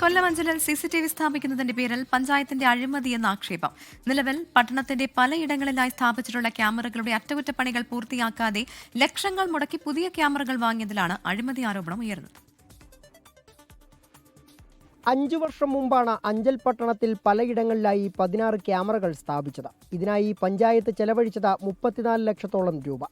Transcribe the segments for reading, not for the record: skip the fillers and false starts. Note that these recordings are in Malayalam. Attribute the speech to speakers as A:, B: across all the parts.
A: കൊല്ലം അഞ്ചലിൽ CCTV സ്ഥാപിക്കുന്നതിന്റെ പേരിൽ പഞ്ചായത്തിന്റെ അഴിമതിയെന്ന ആക്ഷേപം. നിലവിൽ പട്ടണത്തിന്റെ പലയിടങ്ങളിലായി സ്ഥാപിച്ചിട്ടുള്ള ക്യാമറകളുടെ അറ്റകുറ്റപ്പണികൾ പൂർത്തിയാക്കാതെ ലക്ഷങ്ങൾ മുടക്കി പുതിയ ക്യാമറകൾ വാങ്ങിയതിലാണ് അഴിമതി ആരോപണം ഉയർന്നത്.
B: 5 വർഷം മുമ്പാണ് അഞ്ചൽ പട്ടണത്തിൽ പലയിടങ്ങളിലായി 16 ക്യാമറകൾ സ്ഥാപിച്ചത്. ഇതിനായി പഞ്ചായത്ത് ചെലവഴിച്ചത് 34 ലക്ഷത്തോളം രൂപ.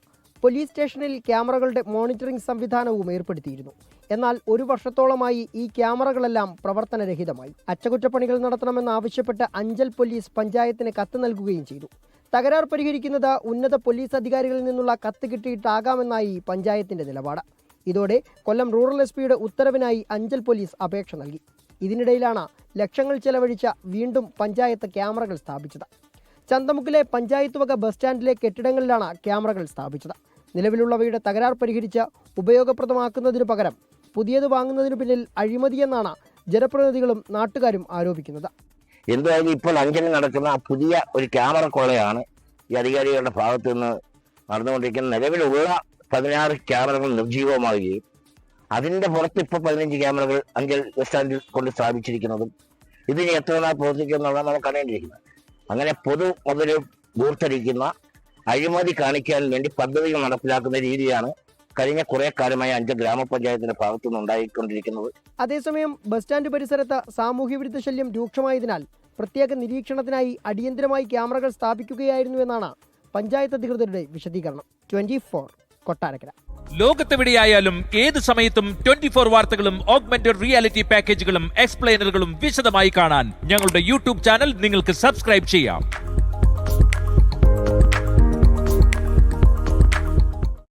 B: പോലീസ് സ്റ്റേഷനിൽ ക്യാമറകളുടെ മോണിറ്ററിംഗ് സംവിധാനവും ഏർപ്പെടുത്തിയിരുന്നു. എന്നാൽ 1 വർഷത്തോളമായി ഈ ക്യാമറകളെല്ലാം പ്രവർത്തനരഹിതമായി. അറ്റകുറ്റപ്പണികൾ നടത്തണമെന്നാവശ്യപ്പെട്ട് അഞ്ചൽ പോലീസ് പഞ്ചായത്തിന് കത്ത് നൽകുകയും ചെയ്തു. തകരാർ പരിഹരിക്കുന്നത് ഉന്നത പോലീസ് അധികാരികളിൽ നിന്നുള്ള കത്ത് കിട്ടിയിട്ടാകാമെന്നായി പഞ്ചായത്തിന്റെ നിലപാട്. ഇതോടെ കൊല്ലം റൂറൽ SP-യുടെ ഉത്തരവിനായി അഞ്ചൽ പോലീസ് അപേക്ഷ നൽകി. ഇതിനിടയിലാണ് ലക്ഷങ്ങൾ ചെലവഴിച്ച വീണ്ടും പഞ്ചായത്ത് ക്യാമറകൾ സ്ഥാപിച്ചത്. ചന്തമുക്കിലെ പഞ്ചായത്ത് വക ബസ് സ്റ്റാൻഡിലെ കെട്ടിടങ്ങളിലാണ് ക്യാമറകൾ സ്ഥാപിച്ചത്. നിലവിലുള്ളവയുടെ തകരാർ പരിഹരിച്ച് ഉപയോഗപ്രദമാക്കുന്നതിനു പകരം പുതിയത് വാങ്ങുന്നതിനു പിന്നിൽ അഴിമതിയെന്നാണ് ജനപ്രതിനിധികളും നാട്ടുകാരും ആരോപിക്കുന്നത്.
C: എന്തായാലും ഇപ്പോൾ അഞ്ചലിൽ നടക്കുന്ന പുതിയ ഒരു ക്യാമറ കൊള്ളയാണ് ഈ അധികാരികളുടെ ഭാഗത്തു നിന്ന് നടന്നുകൊണ്ടിരിക്കുന്ന. നിലവിലുള്ള 16 ക്യാമറകൾ നിർജ്ജീവമാവുകയും അതിന്റെ പുറത്ത് ഇപ്പോൾ 15 ക്യാമറകൾ അഞ്ചൽ ബസ് സ്റ്റാൻഡിൽ കൊണ്ട് സ്ഥാപിച്ചിരിക്കുന്നതും ഇതിന് എത്ര നാൾ പ്രവർത്തിക്കുമെന്നുള്ളത് നമുക്ക് അറിയേണ്ടിയിരിക്കുന്നത്. അങ്ങനെ പൊതു മുതൽ ദൂർത്തടിക്കുന്ന അഴിമതി കാണിക്കാൻ വേണ്ടി പദ്ധതികൾ നടപ്പിലാക്കുന്ന രീതിയാണ് കഴിഞ്ഞ കുറെ കാലമായി അഞ്ചൽ ഗ്രാമപഞ്ചായത്തിന്റെ ഭാഗത്തുനിന്ന് ഉണ്ടായിക്കൊണ്ടിരിക്കുന്നത്.
B: അതേസമയം ബസ് സ്റ്റാൻഡ് പരിസരത്ത് സാമൂഹ്യവിരുദ്ധ ശല്യം രൂക്ഷമായതിനാൽ പ്രത്യേക നിരീക്ഷണത്തിനായി അടിയന്തരമായി ക്യാമറകൾ സ്ഥാപിക്കുകയായിരുന്നുവെന്നാണ് പഞ്ചായത്ത് അധികൃതരുടെ വിശദീകരണം. 24 കൊട്ടാരക്കര.
D: ലോകത്തെവിടെയായാലും ഏത് സമയത്തും 24 വാർത്തകളും ഓഗ്മെന്റഡ് റിയാലിറ്റി പാക്കേജുകളും എക്സ്പ്ലെയിനറുകളും വിശദമായി കാണാൻ ഞങ്ങളുടെ YouTube ചാനൽ നിങ്ങൾക്ക് സബ്സ്ക്രൈബ് ചെയ്യാം.